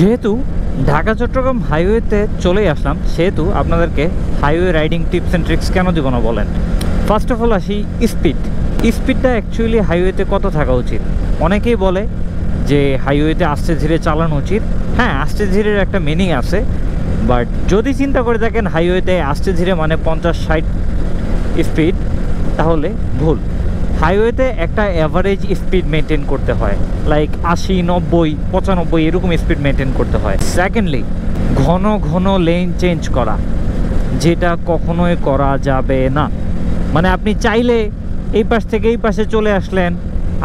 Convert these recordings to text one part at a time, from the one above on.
যেহেতু ঢাকা চট্টগ্রাম হাইওয়েতে চলেই আসলাম, সেহেতু আপনাদেরকে highway riding tips and tricks কেন দিব না বলেন। ফার্স্ট অফ অল আসি স্পিডটা অ্যাকচুয়ালি হাইওয়েতে কত থাকা উচিত। অনেকেই বলে যে হাইওয়েতে আস্তে ধীরে চালানো উচিত। হ্যাঁ, আস্তে ধীরের একটা মিনিং আছে, বাট যদি চিন্তা করে দেখেন হাইওয়েতে আস্তে ধীরে মানে 50-60 স্পিড, তাহলে ভুল। হাইওয়েতে একটা অ্যাভারেজ স্পিড মেনটেন করতে হয়, লাইক 80, 90, 95 এরকম স্পিড মেনটেন করতে হয়। সেকেন্ডলি, ঘন ঘন লেন চেঞ্জ করা, যেটা কখনোই করা যাবে না। মানে আপনি চাইলে এই পাশ থেকে এই পাশে চলে আসলেন,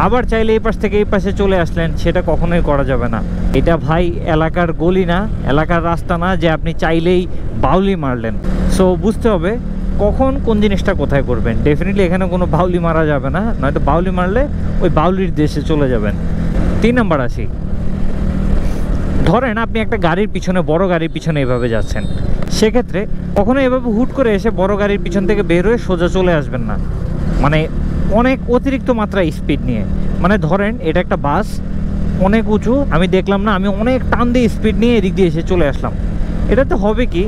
আবার চাইলে এই পাশ থেকে এই পাশে চলে আসলেন, সেটা কখনোই করা যাবে না। এটা ভাই এলাকার গলি না, এলাকার রাস্তা না যে আপনি চাইলেই বাউলি মারলেন। সো বুঝতে হবে কখন কোন জিনিসটা কোথায় করবেন। ডেফিনেটলি এখানে কোনো বাউলি মারা যাবে না, নয়তো বাউলি মারলে ওই বাউলির দেশে চলে যাবেন। 3 নাম্বার আসি, ধরেন আপনি একটা গাড়ির পিছনে, বড় গাড়ির পিছনে এভাবে যাচ্ছেন, সেক্ষেত্রে কখনো এভাবে হুট করে এসে বড় গাড়ির পিছন থেকে বের হয়ে সোজা চলে আসবেন না, মানে অনেক অতিরিক্ত মাত্রায় স্পিড নিয়ে। মানে ধরেন এটা একটা বাস, অনেক উঁচু, আমি দেখলাম না, আমি অনেক টান দিয়ে স্পিড নিয়ে এদিক দিয়ে এসে চলে আসলাম। এটাতে হবে কি,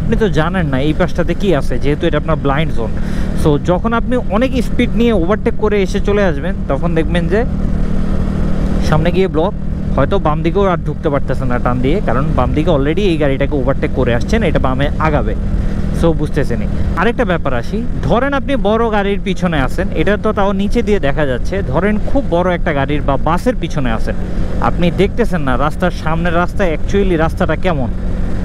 আপনি তো জানেন না এই পাশটাতে কি আছে, যেহেতু এটা আপনার ব্লাইন্ড জোন। সো যখন আপনি অনেক স্পিড নিয়ে ওভারটেক করে এসে চলে আসবেন, তখন দেখবেন যে সামনে গিয়ে ব্লক, হয়তো বাম দিকেও আর ঢুকতে পারতেছে না টান দিয়ে, কারণ বাম দিকে অলরেডি এই গাড়িটাকে ওভারটেক করে আসছেন, এটা বামে আগাবে। সো বুঝতেছেনি। আরেকটা ব্যাপার আসি, ধরেন আপনি বড় গাড়ির পিছনে আছেন, এটা তো তাও নিচে দিয়ে দেখা যাচ্ছে, ধরেন খুব বড় একটা গাড়ির বা বাসের পিছনে আছেন, আপনি দেখতেছেন না রাস্তার সামনের রাস্তা অ্যাকচুয়ালি রাস্তাটা কেমন।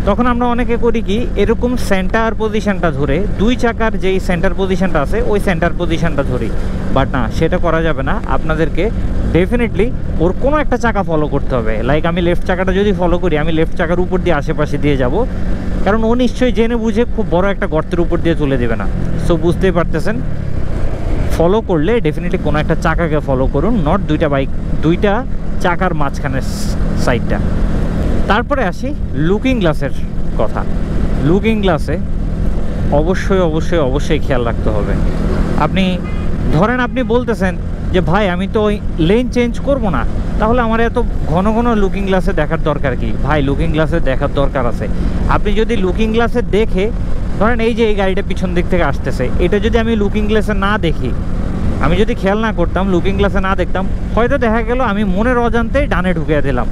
তখন আমরা অনেকে করি কি, এরকম সেন্টার পজিশনটা ধরে, 2 চাকার যেই সেন্টার পজিশনটা আছে ওই সেন্টার পজিশনটা ধরি, বাট না, সেটা করা যাবে না। আপনাদেরকে ডেফিনেটলি ওর কোনো একটা চাকা ফলো করতে হবে। লাইক আমি লেফট চাকাটা যদি ফলো করি, আমি লেফট চাকার উপর দিয়ে আশেপাশে দিয়ে যাব, কারণ ও নিশ্চয়ই জেনে বুঝে খুব বড় একটা গর্তের উপর দিয়ে চলে দেবে না। সো বুঝতেই পারতেছেন, ফলো করলে ডেফিনেটলি কোনো একটা চাকাকে ফলো করুন, নট দুইটা চাকার মাঝখানের সাইডটা। তারপরে আসি লুকিং গ্লাসের কথা। লুকিং গ্লাসে অবশ্যই খেয়াল রাখতে হবে। আপনি ধরেন আপনি বলতেছেন যে ভাই আমি তো ওই লেন চেঞ্জ করব না, তাহলে আমার এত ঘন ঘন লুকিং গ্লাসে দেখার দরকার কি? ভাই লুকিং গ্লাসে দেখার দরকার আছে। আপনি যদি লুকিং গ্লাসে দেখে, ধরেন এই যে এই গাড়িটা পিছন দিক থেকে আসতেছে, এটা যদি আমি লুকিং গ্লাসে না দেখি, আমি যদি খেয়াল না করতাম, লুকিং গ্লাসে না দেখতাম, হয়তো দেখা গেল আমি মনের অজান্তেই ডানে ঢুকিয়ে দিলাম।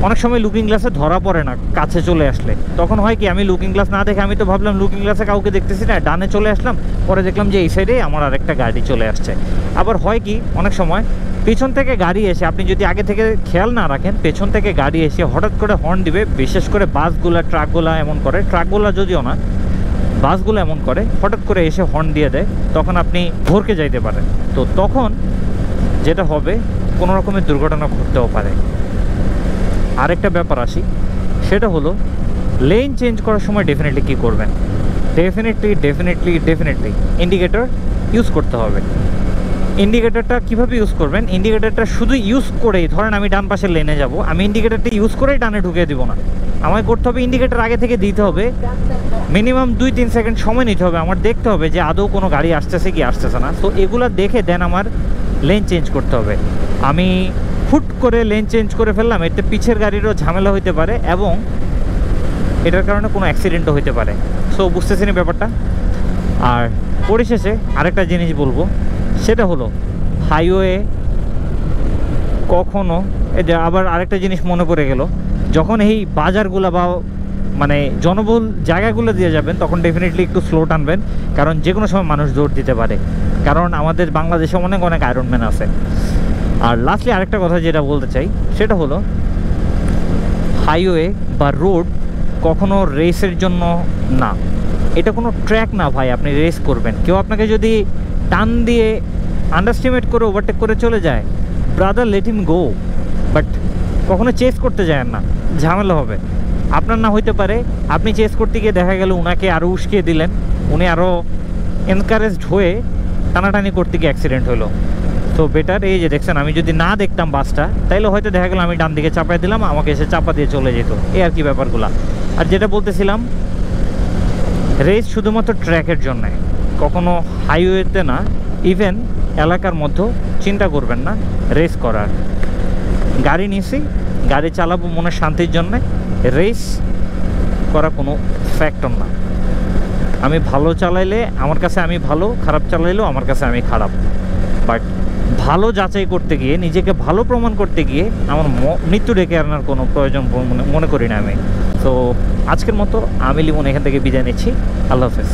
অনেক সময় লুকিং গ্লাসে ধরা পড়ে না কাছে চলে আসলে, তখন হয় কি, আমি লুকিং গ্লাস না দেখে আমি তো ভাবলাম লুকিং গ্লাসে কাউকে দেখতেছি না, ডানে চলে আসলাম, পরে দেখলাম যে এই সাইডে আমার আরেকটা গাড়ি চলে আসছে। আবার হয় কি, অনেক সময় পেছন থেকে গাড়ি এসে, আপনি যদি আগে থেকে খেয়াল না রাখেন, পেছন থেকে গাড়ি এসে হঠাৎ করে হর্ন দিবে। বিশেষ করে বাসগুলা, ট্রাকগুলা এমন করে, ট্রাকগুলা যদিও না, বাসগুলো এমন করে, হঠাৎ করে এসে হর্ন দিয়ে দেয়, তখন আপনি ভরকে যাইতে পারেন। তো তখন যেটা হবে, কোনো রকমের দুর্ঘটনা ঘটতেও পারে। আরেকটা ব্যাপার আসি, সেটা হলো লেন চেঞ্জ করার সময় ডেফিনেটলি কী করবেন। ডেফিনেটলি ইন্ডিকেটর ইউজ করতে হবে। ইন্ডিকেটরটা কীভাবে ইউজ করবেন, ইন্ডিকেটরটা শুধু ইউজ করেই, ধরেন আমি ডান পাশের লেনে যাব, আমি ইন্ডিকেটরটা ইউজ করেই ডানে ঢুকিয়ে দিব না। আমায় করতে হবে, ইন্ডিকেটর আগে থেকে দিতে হবে, মিনিমাম 2-3 সেকেন্ড সময় নিতে হবে, আমার দেখতে হবে যে আদৌ কোনো গাড়ি আসতেছে কি আসতেছে না। তো এগুলো দেখে দেন আমার লেন চেঞ্জ করতে হবে। আমি হুট করে লেন চেঞ্জ করে ফেললাম, এতে পিছের গাড়িরও ঝামেলা হইতে পারে এবং এটার কারণে কোনো অ্যাক্সিডেন্টও হইতে পারে। সো বুঝতেছেন ব্যাপারটা। আর পরিশেষে আরেকটা জিনিস বলবো, সেটা হলো হাইওয়ে কখনো, এটা আবার আরেকটা জিনিস মনে পড়ে গেল, যখন এই বাজারগুলো বা মানে জনবহুল জায়গাগুলো দিয়ে যাবেন, তখন ডেফিনেটলি একটু স্লো টানবেন, কারণ যে কোনো সময় মানুষ দৌড় দিতে পারে, কারণ আমাদের বাংলাদেশে অনেক আয়রনম্যান আছে। আর লাস্টলি আরেকটা কথা যেটা বলতে চাই, সেটা হলো হাইওয়ে বা রোড কখনো রেসের জন্য না, এটা কোনো ট্র্যাক না ভাই আপনি রেস করবেন। কেউ আপনাকে যদি টান দিয়ে আন্ডারস্টিমেট করে ওভারটেক করে চলে যায়, brother let him go, but কখনো চেস করতে যায় না, ঝামেলা হবে। আপনার না হইতে পারে, আপনি চেস করতে গিয়ে দেখা গেল উনাকে আরও উস্কিয়ে দিলেন, উনি আরও এনকারেজড হয়ে টানাটানি করতে গিয়ে অ্যাক্সিডেন্ট হলো। তো বেটার, এই যে দেখছেন, আমি যদি না দেখতাম বাসটা, তাইলে হয়তো দেখা গেল আমি ডান দিকে চাপাই দিলাম, আমাকে এসে চাপা দিয়ে চলে যেত, এই আর কি ব্যাপারগুলো। আর যেটা বলতেছিলাম, রেস শুধুমাত্র ট্র্যাকের জন্যে, কখনো হাইওয়েতে না, ইভেন এলাকার মধ্যেও চিন্তা করবেন না রেস করার। গাড়ি নিছি, গাড়ি চালাবো মনের শান্তির জন্যে, রেস করা কোনো ফ্যাক্টর না। আমি ভালো চালাইলে আমার কাছে আমি ভালো, খারাপ চালাইলেও আমার কাছে আমি খারাপ। বাট ভালো যাচাই করতে গিয়ে, নিজেকে ভালো প্রমাণ করতে গিয়ে আমার মৃত্যু ডেকে আনার কোনো প্রয়োজন মনে করি না আমি। তো আজকের মতো আমি লিমন এখান থেকে বিদায় নিচ্ছি। আল্লাহ হাফেজ।